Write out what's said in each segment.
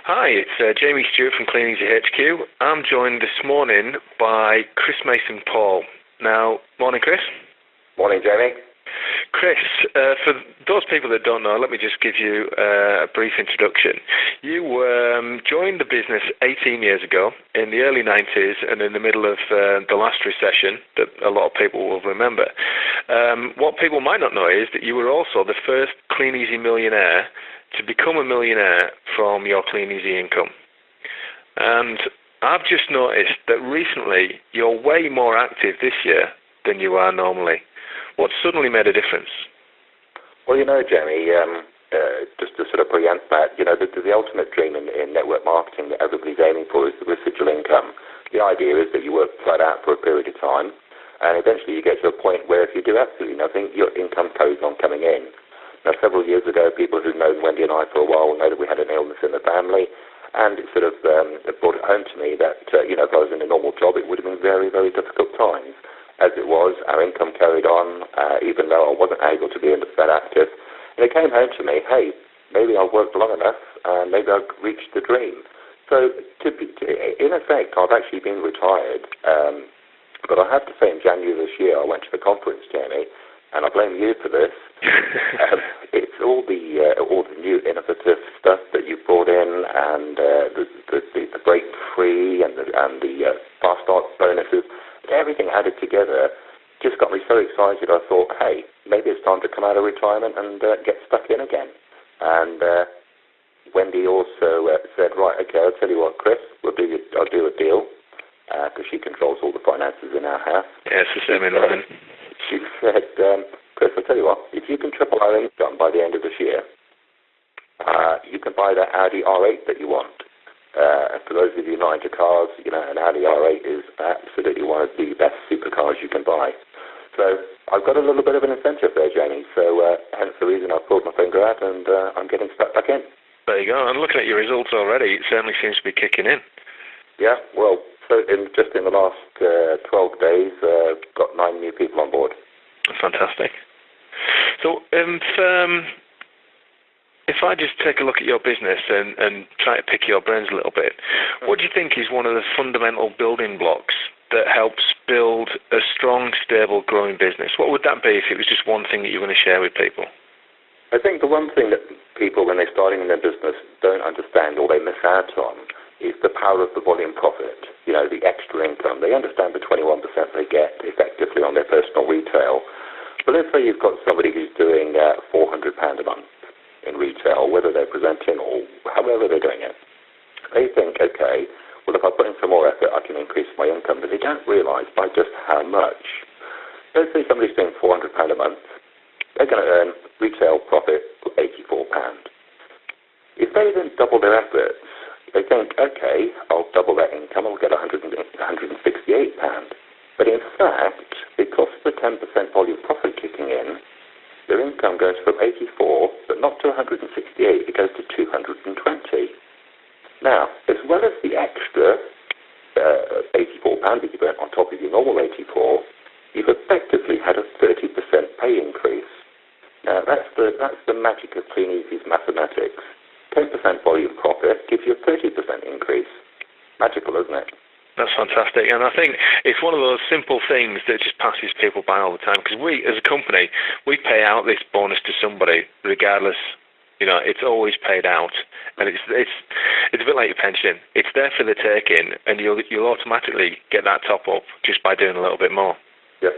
Hi, it's Jamie Stewart from Kleeneze HQ. I'm joined this morning by Chris Mason-Paull. Now, morning, Chris. Morning, Jamie. Chris, for those people that don't know, let me just give you a brief introduction. You joined the business 18 years ago in the early 90s and in the middle of the last recession that a lot of people will remember. What people might not know is that you were also the first Kleeneze millionaire to become a millionaire from your Kleeneze income. And I've just noticed that recently you're way more active this year than you are normally. What suddenly made a difference? Well, Jamie, just to sort of preempt that, the ultimate dream in network marketing that everybody's aiming for is the residual income. The idea is that you work flat out for a period of time, and eventually you get to a point where if you do absolutely nothing, your income carries on coming in. Now, several years ago, people who've known Wendy and I for a while know that we had an illness in the family, and it sort of brought it home to me that, if I was in a normal job, it would have been very, very difficult times. As it was, our income carried on, even though I wasn't able to be that active. And it came home to me, hey, maybe I've worked long enough, and maybe I've reached the dream. So, in effect, I've actually been retired. But I have to say, in January this year, I went to the conference, Jamie, and I blame you for this. It's all the new innovative stuff that you brought in, and the break free and the fast start bonuses. Everything added together just got me so excited. I thought, hey, maybe it's time to come out of retirement and get stuck in again. And Wendy also said, right, okay, I'll tell you what, Chris, I'll do a deal, because she controls all the finances in our house. Yeah, it's the same in mine. She said, Chris, I'll tell you what, if you can triple our income by the end of this year, you can buy that Audi R8 that you want. For those of you who are into cars, an Audi R8 is absolutely one of the best supercars you can buy. So I've got a little bit of an incentive there, Jamie. So hence the reason I pulled my finger out, and I'm getting stuck back in. There you go. And looking at your results already, it certainly seems to be kicking in. Yeah, well, so just in the last 12 days, got 9 new people on board. Fantastic. So if I just take a look at your business and try to pick your brains a little bit, what do you think is one of the fundamental building blocks that helps build a strong, stable, growing business? What would that be if it was just one thing that you want to share with people? I think the one thing that people, when they're starting in their business, don't understand or they miss out on is the power of the volume profit, the extra income. They understand the 21% they get effectively on their personal retail. But let's say you've got somebody who's doing £400 a month in retail, whether they're presenting or however they're doing it. They think, okay, well, if I put in some more effort, I can increase my income, but they don't realise by just how much. Let's say somebody's doing £400 a month. They're going to earn retail profit of £84. If they then double their efforts, they think, okay, I'll double that income, I'll get £168. But in fact, because of the 10% volume profit kicking in, their income goes from 84, but not to 168, it goes to 220. Now, as well as the extra £84 that you've earned on top of your normal 84, you've effectively had a 30% pay increase. Now, that's the magic of Kleeneze's mathematics. 10% volume profit gives you a 30% increase. Magical, isn't it? That's fantastic, and I think it's one of those simple things that just passes people by all the time, because we, as a company, we pay out this bonus to somebody regardless. It's always paid out, and it's a bit like your pension. It's there for the taking, and you'll automatically get that top up just by doing a little bit more. Yes.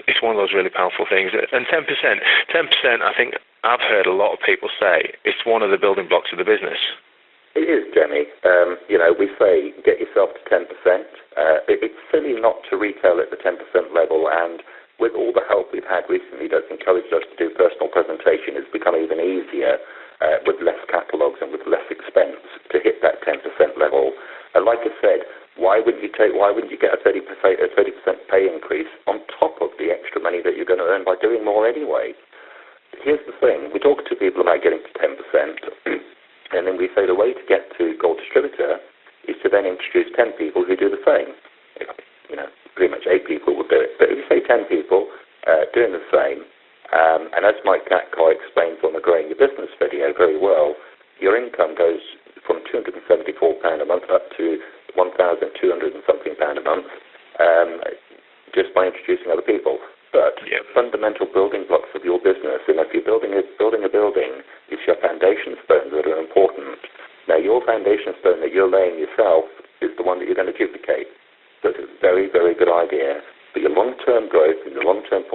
It's one of those really powerful things. And 10%, I think I've heard a lot of people say it's one of the building blocks of the business. It is, Jenny. We say get yourself to 10%. It's silly not to retail at the 10% level, and with all the help we've had recently that's encouraged us to do personal presentation, it's become even easier with less catalogues and with less expense to hit that 10% level. And like I said, why wouldn't you get a 30% pay increase on top of the extra money that you're going to earn by doing more anyway? Here's the thing. We talk to people about getting to 10%. And then we say the way to get to Gold Distributor is to then introduce 10 people who do the same. Pretty much 8 people will do it. But if you say 10 people doing the same, and as Mike Gatkai explains on the Growing Your Business video very well, your income goes from £274 a month up to £1,200 and something a month, just by introducing other people. But the fundamental building blocks of your business, and if you're building a building, it's your foundation stones that are important. Now, your foundation stone that you're laying yourself is the one that you're going to duplicate. So it's a very, very good idea for your long-term growth and your long-term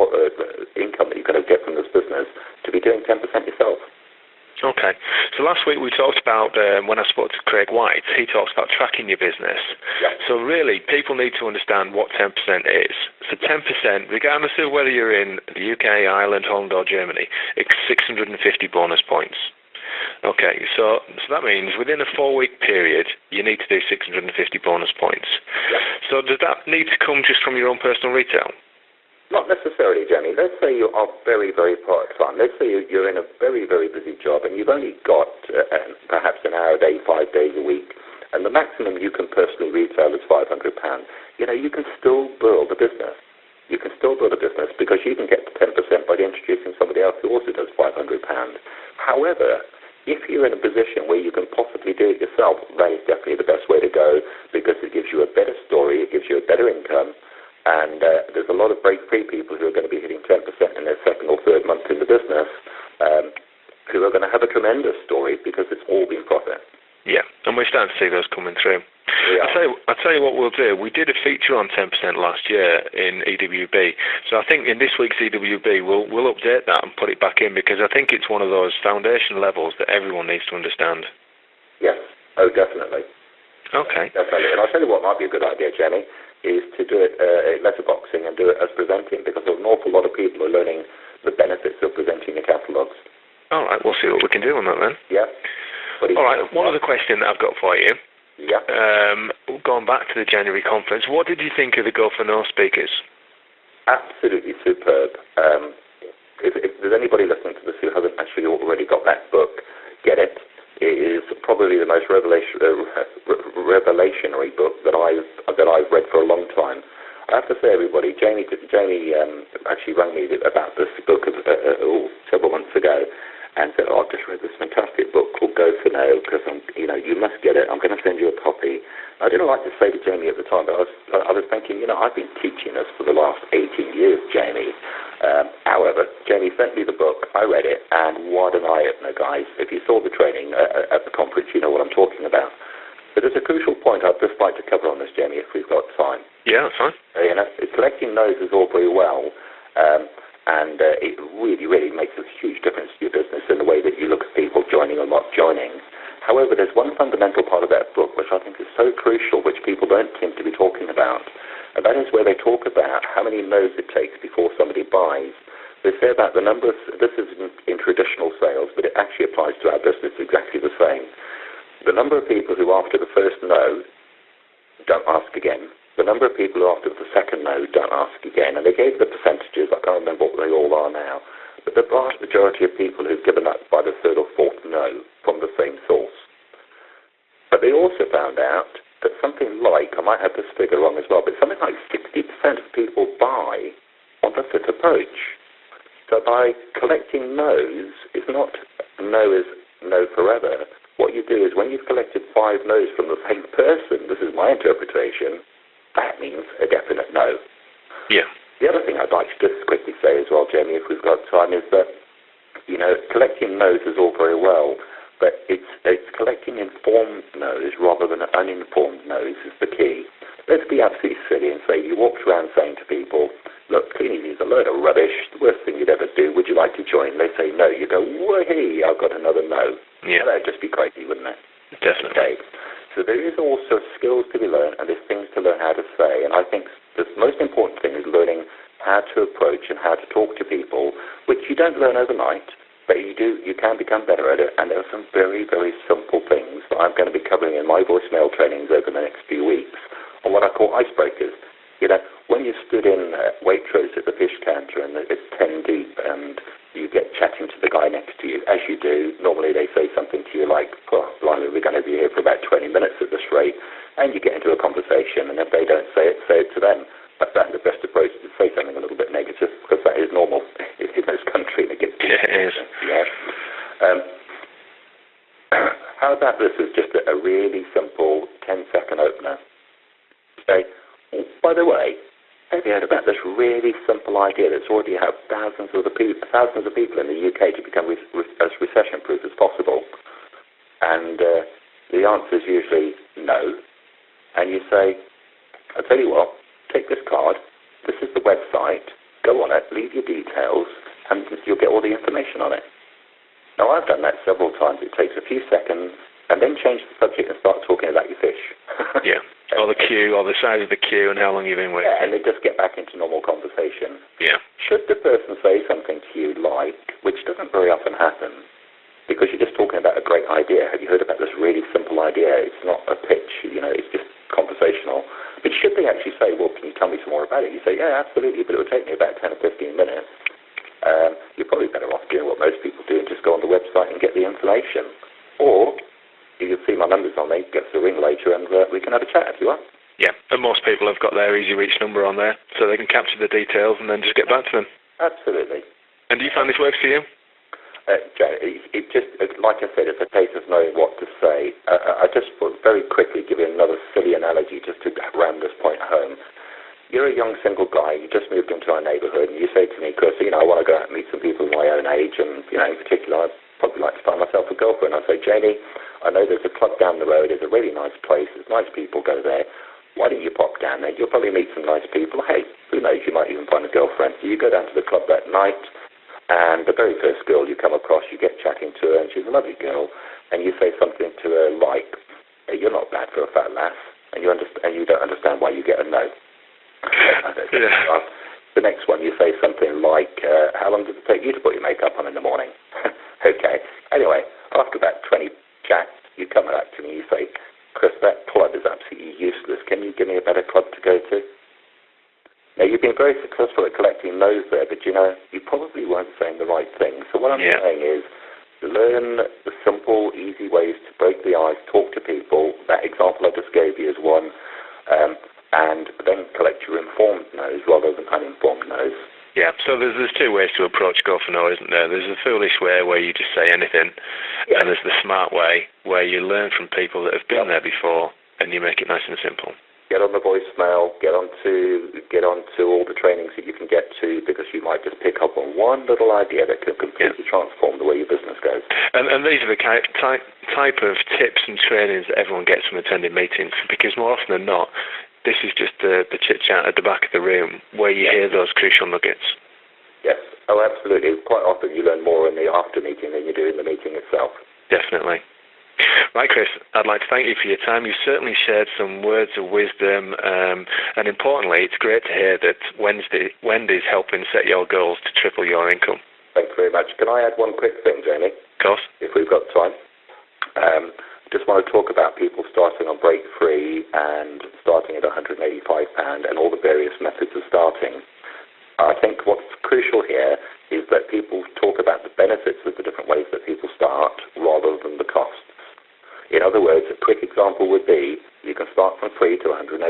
income that you're going to get from this business to be doing 10% yourself. Okay. So last week we talked about, when I spoke to Craig White, he talks about tracking your business. Yeah. So really, people need to understand what 10% is. So 10%, regardless of whether you're in the UK, Ireland, Holland or Germany, it's 650 bonus points. Okay, so that means within a 4-week period, you need to do 650 bonus points. Yeah. So does that need to come just from your own personal retail? Not necessarily, Jenny. Let's say you are very, very part-time. Let's say you're in a very, very busy job and you've only got perhaps an hour a day, 5 days a week, and the maximum you can personally retail is £500. You can still build a business. You can still build a business because you can get to 10% by introducing somebody else who also does £500. However, if you're in a position where you can possibly do it yourself, that is definitely the best way to go because it gives you a better story, it gives you a better income, and there's a lot of break-free people who are going to be hitting 10% in their second or third month in the business who are going to have a tremendous story because it's all been profit. Yeah, and we're starting to see those coming through. Yeah. I'll tell you what we'll do. We did a feature on 10% last year in EWB. So I think in this week's EWB, we'll update that and put it back in because I think it's one of those foundation levels that everyone needs to understand. Yes. Oh, definitely. Okay. Definitely. And I'll tell you what might be a good idea, Jenny, is to do it letterboxing and do it as presenting because an awful lot of people are learning the benefits of presenting your catalogues. All right, we'll see what we can do on that then. Yeah. All right, one other question that I've got for you. Yeah. Going back to the January conference, what did you think of the Go for No speakers? Absolutely superb. If there's anybody listening to this who hasn't actually already got that book, get it. It is probably the most revelationary book that I've read for a long time. I have to say, everybody, Jamie actually rang me about this book several months ago, and said, "Oh, I've just read this fantastic book called Go for No because you must get it. I'm going to send you a copy." I didn't like to say to Jamie at the time, but I was thinking, I've been teaching this for the last 18 years, Jamie. However, Jamie sent me the book. I read it, and what an eye-opener, guys. If you saw the training at the conference, you know what I'm talking about. But there's a crucial point I'd just like to cover on this, Jamie, if we've got time. Yeah, that's fine. Collecting no's is all very well, and it really, really makes a huge difference to your business in the way that you look at people joining or not joining. However, there's one fundamental part of that book which I think is so crucial, which people don't seem to be talking about, and that is where they talk about how many no's it takes before somebody buys. They say about the number of, this is in traditional sales, but it actually applies to our business exactly the same. The number of people who after the first no don't ask again. The number of people who after the second no don't ask again. And they gave the percentages, I can't remember what they all are now. But the vast majority of people who've given up by the third or fourth no from the same source. But they also found out that something like, I might have this figure wrong as well, but something like 60% of people buy on the fifth approach. So by collecting no's, it's not no is no forever. What you do is when you've collected 5 no's from the same person, this is my interpretation, that means a definite no. Yeah. The other thing I'd like to just quickly say as well, Jamie, if we've got time, is that, collecting no's is all very well, but it's collecting informed no's rather than uninformed no's is the key. Let's be absolutely silly and say you walked around saying to people, look, Kleeneze is a load of rubbish, the worst thing you'd ever do, would you like to join? They say no. You go, whee, I've got another no. Yeah. That'd just be crazy, wouldn't it? Definitely. Okay. So there is also skills to be learned and there's things to learn how to say. And I think the most important thing is learning how to approach and how to talk to people, which you don't learn overnight, but you can become better at it. And there are some very, very simple things that I'm going to be covering in my voicemail trainings over the next few weeks on what I call icebreakers. When you stood in Waitrose at the fish counter and it's 10 deep and you get chatting to the guy next to you, as you do, normally they say something to you like, oh, blimey, we're going to be here for about 20 minutes at this rate, and you get into a conversation, and if they don't say it to them. That's the best approach, to say something a little bit negative, because that is normal in this country. And it gets yeah, it is. Yeah. How about this as just a really simple 10-second opener? Say, oh, by the way, have you heard about this really simple idea that's already helped thousands of people in the UK to become as recession-proof as possible? And the answer is usually no. And you say, I'll tell you what, take this card, this is the website, go on it, leave your details, and you'll get all the information on it. Now, I've done that several times. It takes a few seconds, and then change the subject and start talking about your fish. Yeah, or the queue, or the size of the queue, and how long you've been waiting. Yeah, and then just get back into normal conversation. Yeah. Should the person say something to you like, which doesn't very often happen, because you're just talking about a great idea. Have you heard about this really simple idea? It's not a pitch, it's just conversational. But should they actually say, well, can you tell me some more about it? You say, yeah, absolutely, but it will take me about 10 or 15 minutes. You're probably better off doing what most people do and just go on the website and get the information. Or you can see my numbers on there, get us a ring later, and we can have a chat if you want. Yeah, and most people have got their Easy Reach number on there, so they can capture the details and then just get back to them. Absolutely. And do you find this works for you? It just, like I said, it's a case of knowing what to say. I just will very quickly give you another silly analogy just to ram this point home. You're a young single guy, you just moved into our neighbourhood, and you say to me, Chris, I want to go out and meet some people my own age, and, in particular, I'd probably like to find myself a girlfriend. I say, Jamie, I know there's a club down the road, it's a really nice place, there's nice people go there. Why don't you pop down there? You'll probably meet some nice people. Hey, who knows, you might even find a girlfriend. So you go down to the club that night, and the very first girl you come across, you get chatting to her, and she's a lovely girl, and you say something to her like, hey, you're not bad for a fat lass, and you don't understand why you get a no. Yeah. The next one, you say something like, how long does it take you to put your makeup on in the morning? Okay. Anyway, after about 20 chats, you come back to me and you say, Chris, that club is absolutely useless. Can you give me a better club to go to? Now, you've been very successful at collecting no's there, but, you probably weren't saying the right thing. So what I'm saying is, learn the simple, easy ways to break the ice, talk to people. That example I just gave you is one. And then collect your informed no's rather than uninformed no's. Yeah, so there's two ways to approach Go for No, isn't there? There's the foolish way where you just say anything, and there's the smart way where you learn from people that have been there before and you make it nice and simple. Get on the voicemail, get onto all the trainings that you can get to, because you might just pick up on one little idea that can completely transform the way your business goes. And these are the type of tips and trainings that everyone gets from attending meetings, because more often than not, this is just the chit-chat at the back of the room where you hear those crucial nuggets. Yes. Oh, absolutely. Quite often you learn more in the after meeting than you do in the meeting itself. Definitely. Right, Chris, I'd like to thank you for your time. You certainly shared some words of wisdom, and importantly, it's great to hear that Wendy's helping set your goals to triple your income. Thank you very much. Can I add one quick thing, Jamie? Of course. If we've got time. Just want to talk about people starting on Break Free and starting at £185 and all the various methods of starting. I think what's crucial here is that people talk about the benefits of the different ways that people start rather than the costs. In other words, a quick example would be you can start from free to £185.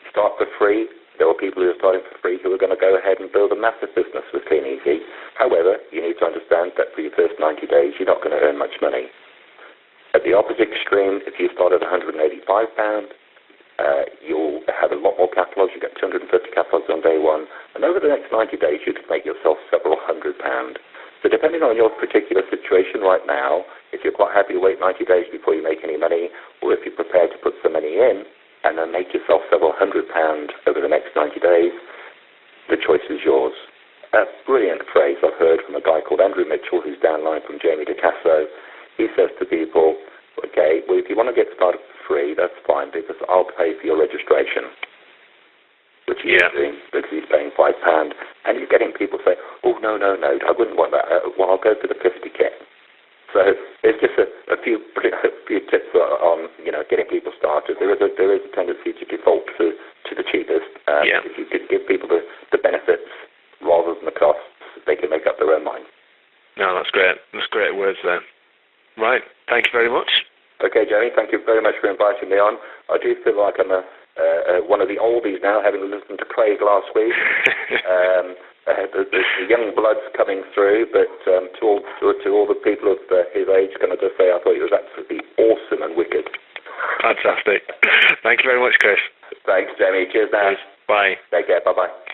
Start for free. There are people who are starting for free who are going to go ahead and build a massive business with Kleeneze. However, you need to understand that for your first 90 days, you're not going to earn much money. At the opposite extreme, if you start at £185, you'll have a lot more catalogues. You get 250 catalogues on day one. And over the next 90 days, you can make yourself several £100. So depending on your particular situation right now, if you're quite happy to wait 90 days before you make any money, or if you're prepared to put some money in and then make yourself several £100 over the next 90 days, the choice is yours. A brilliant phrase I've heard from a guy called Andrew Mitchell, who's downline from Jamie DeCasso. He says to people, okay, well, if you want to get started for free, that's fine, because I'll pay for your registration, which he's doing because he's paying £5. And you're getting people say, oh, no, I wouldn't want that. Well, I'll go for the 50 kit. So there's just a few tips on, getting people started. There is a tendency to default to the cheapest. If you could give people the benefits rather than the costs, they can make up their own mind. No, that's great. That's great words there. Right. Thank you very much. Okay, Jamie, thank you very much for inviting me on. I do feel like I'm one of the oldies now, having listened to Craig last week. the young blood's coming through, but to all the people of his age, can I just say I thought it was absolutely awesome and wicked. Fantastic. Thank you very much, Chris. Thanks, Jamie. Cheers, now. Bye. Take care. Bye-bye.